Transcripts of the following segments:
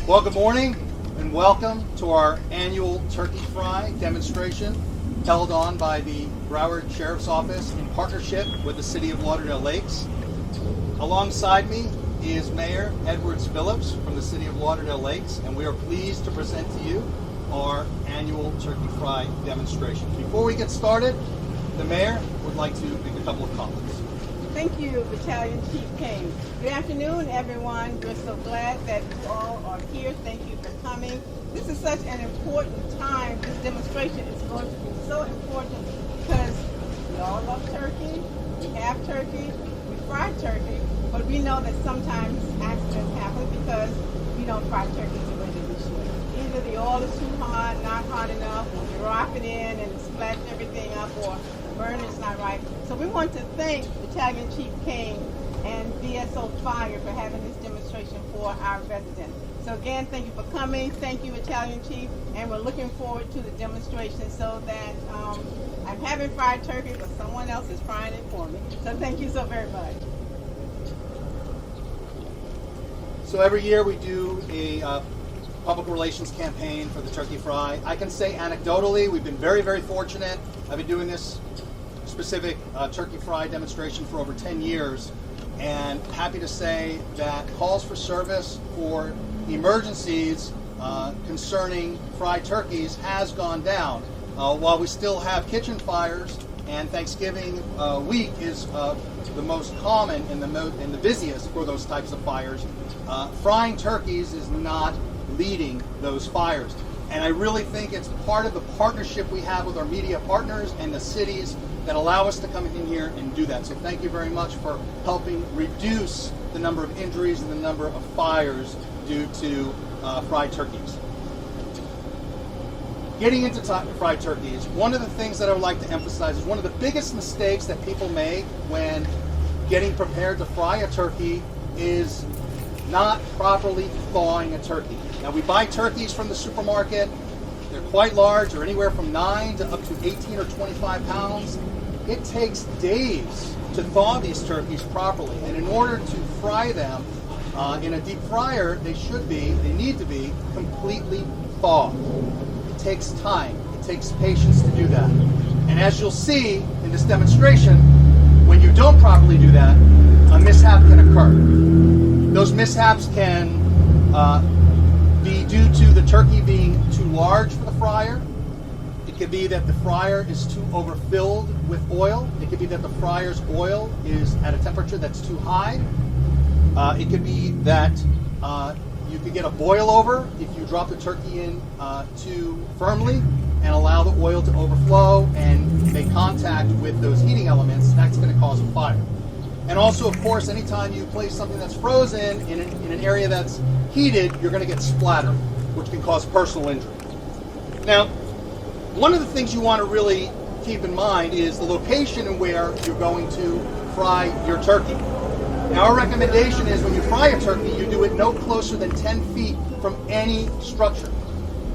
Well, good morning and welcome to our annual turkey fry demonstration held on by the Broward Sheriff's Office in partnership with the City of Lauderdale Lakes. Alongside me is Mayor Edwards Phillips from the City of Lauderdale Lakes, and we are pleased to present to you our annual turkey fry demonstration. Before we get started, the Mayor would like to make a couple of comments. Thank you, Battalion Chief King. Good afternoon, everyone. We're so glad that you all are here. Thank you for coming. This is such an important time. This demonstration is going to be so important because we all love turkey. We have turkey. We fry turkey. But we know that sometimes accidents happen because we don't fry turkey the way that we should. Either the oil is too hot, not hot enough, or you drop it in and splash everything up, or burner's not right. So we want to thank Battalion Chief King and VSO Fire for having this demonstration for our residents. So again, thank you for coming. Thank you, Battalion Chief, and we're looking forward to the demonstration so that I'm having fried turkey, but someone else is frying it for me. So thank you so very much. So every year we do a public relations campaign for the turkey fry. I can say anecdotally, we've been very, very fortunate. I've been doing this specific turkey fry demonstration for over 10 years, and happy to say that calls for service for emergencies concerning fried turkeys has gone down. While we still have kitchen fires, and Thanksgiving week is the most common and the busiest for those types of fires, frying turkeys is not leading those fires. And I really think it's part of the partnership we have with our media partners and the cities that allow us to come in here and do that. So thank you very much for helping reduce the number of injuries and the number of fires due to fried turkeys. Getting into fried turkeys, one of the things that I would like to emphasize is one of the biggest mistakes that people make when getting prepared to fry a turkey is not properly thawing a turkey. Now, we buy turkeys from the supermarket. They're quite large, or anywhere from 9 to up to 18 or 25 pounds. It takes days to thaw these turkeys properly, and in order to fry them in a deep fryer, they need to be completely thawed. It takes time. It takes patience to do that. And as you'll see in this demonstration, when you don't properly do that, a mishap can occur. Those mishaps can be due to the turkey being too large for the fryer. It could be that the fryer is too overfilled with oil. It could be that the fryer's oil is at a temperature that's too high. It could be that you could get a boil over if you drop the turkey in too firmly and allow the oil to overflow and make contact with those heating elements. That's going to cause a fire. And also, of course, anytime you place something that's frozen in an area that's heated, you're going to get splatter, which can cause personal injury. Now, one of the things you want to really keep in mind is the location and where you're going to fry your turkey. Now, our recommendation is when you fry a turkey, you do it no closer than 10 feet from any structure.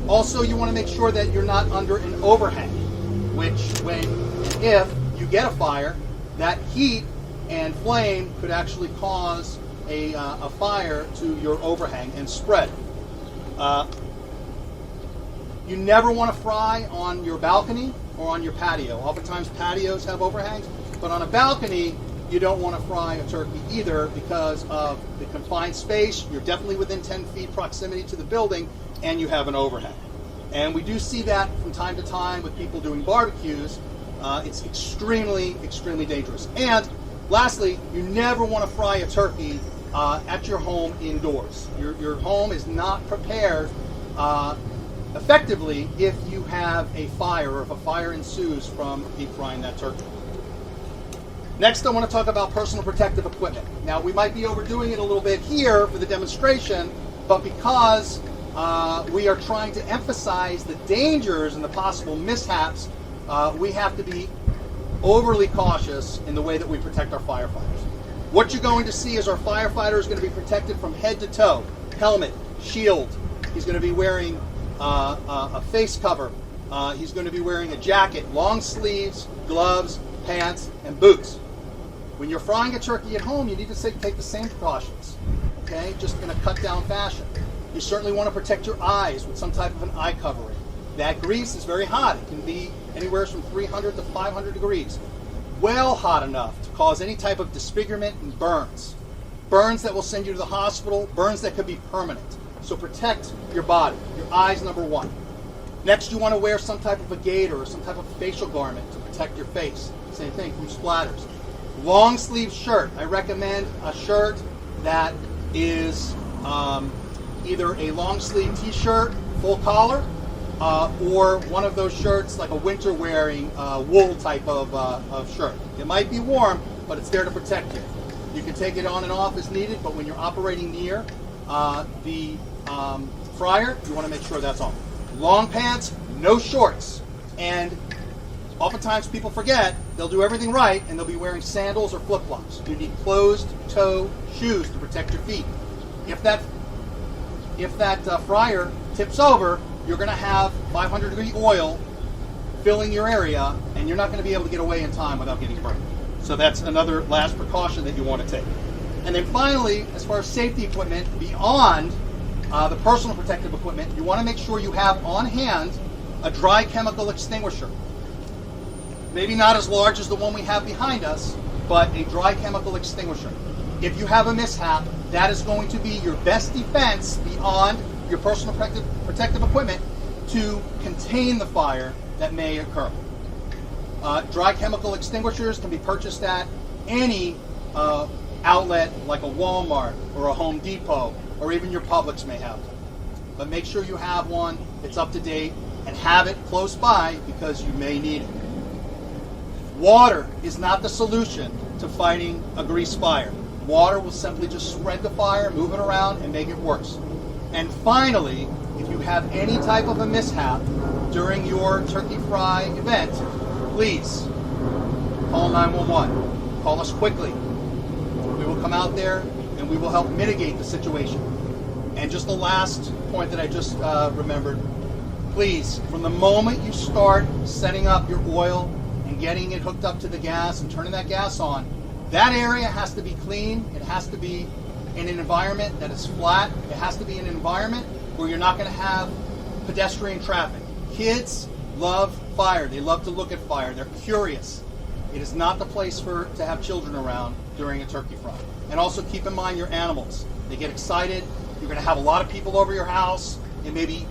Also, you want to make sure that you're not under an overhang, which when and if you get a fire, that heat and flame could actually cause a fire to your overhang and spread. You never want to fry on your balcony or on your patio. Oftentimes patios have overhangs, but on a balcony you don't want to fry a turkey either because of the confined space. You're definitely within 10 feet proximity to the building and you have an overhang. And we do see that from time to time with people doing barbecues. It's extremely, extremely dangerous. And lastly, you never want to fry a turkey at your home indoors. Your home is not prepared effectively if you have a fire or if a fire ensues from deep frying that turkey. Next, I want to talk about personal protective equipment. Now, we might be overdoing it a little bit here for the demonstration, but because we are trying to emphasize the dangers and the possible mishaps, we have to be overly cautious in the way that we protect our firefighters. What you're going to see is our firefighter is going to be protected from head to toe, helmet, shield. He's going to be wearing a face cover. He's going to be wearing a jacket, long sleeves, gloves, pants, and boots. When you're frying a turkey at home, you need to take the same precautions, okay? Just in a cut-down fashion. You certainly want to protect your eyes with some type of an eye covering. That grease is very hot. It can be anywhere from 300 to 500 degrees. Well hot enough to cause any type of disfigurement and burns. Burns that will send you to the hospital, burns that could be permanent. So protect your body, your eyes number one. Next, you want to wear some type of a gaiter or some type of facial garment to protect your face. Same thing from splatters. Long sleeve shirt. I recommend a shirt that is either a long sleeve t-shirt, full collar, or one of those shirts like a winter wearing wool type of shirt. It might be warm, but it's there to protect you. You can take it on and off as needed, but when you're operating near the fryer, you want to make sure that's on. Long pants, no shorts. And oftentimes people forget, they'll do everything right and they'll be wearing sandals or flip-flops. You need closed-toe shoes to protect your feet. If that fryer tips over, you're going to have 500-degree oil filling your area, and you're not going to be able to get away in time without getting burned. So that's another last precaution that you want to take. And then finally, as far as safety equipment, beyond the personal protective equipment, you want to make sure you have on hand a dry chemical extinguisher. Maybe not as large as the one we have behind us, but a dry chemical extinguisher. If you have a mishap, that is going to be your best defense beyond your personal protective equipment to contain the fire that may occur. Dry chemical extinguishers can be purchased at any outlet like a Walmart or a Home Depot, or even your Publix may have them. But make sure you have one that's up to date and have it close by because you may need it. Water is not the solution to fighting a grease fire. Water will simply just spread the fire, move it around, and make it worse. And finally, if you have any type of a mishap during your turkey fry event, please call 911. Call us quickly. We will come out there and we will help mitigate the situation. And just the last point that I just remembered, please, from the moment you start setting up your oil and getting it hooked up to the gas and turning that gas on, that area has to be clean. It has to be in an environment that is flat. It has to be an environment where you're not going to have pedestrian traffic. Kids love fire. They love to look at fire. They're curious. It is not the place to have children around during a turkey fry. And also keep in mind your animals. They get excited. You're going to have a lot of people over your house. It may be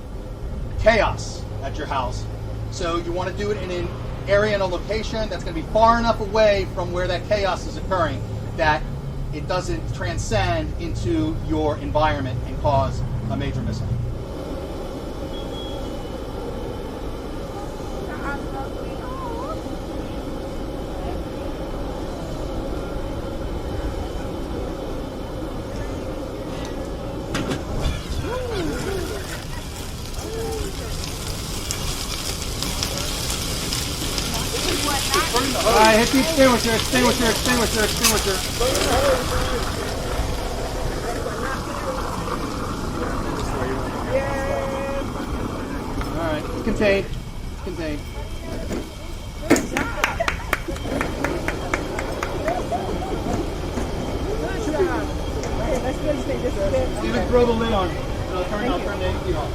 chaos at your house. So you want to do it in an area and a location that's going to be far enough away from where that chaos is occurring that it doesn't transcend into your environment and cause a major mishap. Alright, hit the extinguisher, extinguisher, extinguisher, extinguisher. Alright, it's contained. It's contained. Good job. Good job. Okay, let's finish this a bit. Even throw the lid on. I'll turn the AC off.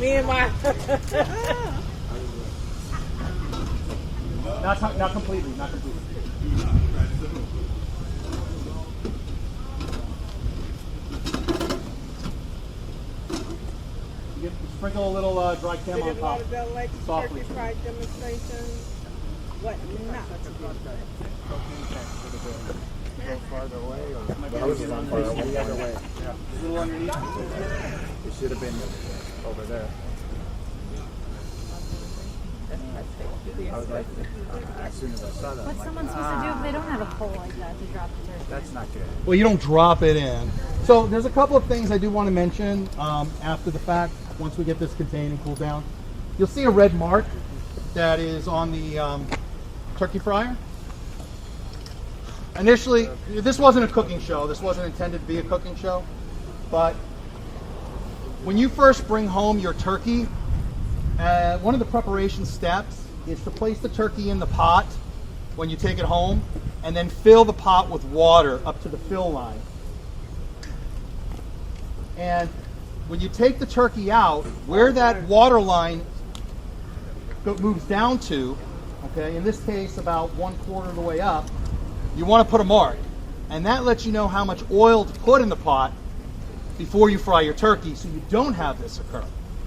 Me and my Not completely, not completely. Sprinkle a little dry chem on top. Lauderdale Lake Softly. turkey fry demonstration. What not to do. Go farther away, or I was the other way. Yeah. A little underneath. It should have been over there. I was like, as soon as I saw that, I'm What's like, someone supposed to do if they don't have a hole like that to drop the turkey? that's not good. Well, you don't drop it in. So there's a couple of things I do want to mention after the fact, once we get this contained and cooled down. You'll see a red mark that is on the turkey fryer. Initially, this wasn't a cooking show. This wasn't intended to be a cooking show. But when you first bring home your turkey, one of the preparation steps is to place the turkey in the pot when you take it home, and then fill the pot with water up to the fill line. And when you take the turkey out, where that water line moves down to, okay, in this case about 1/4 of the way up, you want to put a mark. And that lets you know how much oil to put in the pot before you fry your turkey, so you don't have this occur.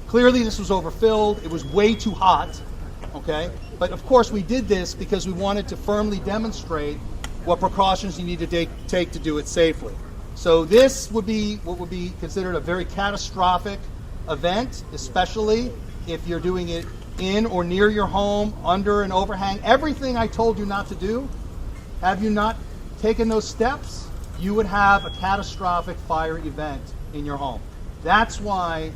Clearly this was overfilled, it was way too hot, okay? But of course we did this because we wanted to firmly demonstrate what precautions you need to take to do it safely. So this would be what would be considered a very catastrophic event, especially if you're doing it in or near your home, under an overhang. Everything I told you not to do, have you not taken those steps, you would have a catastrophic fire event in your home. That's why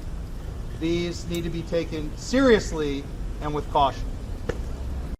these need to be taken seriously and with caution.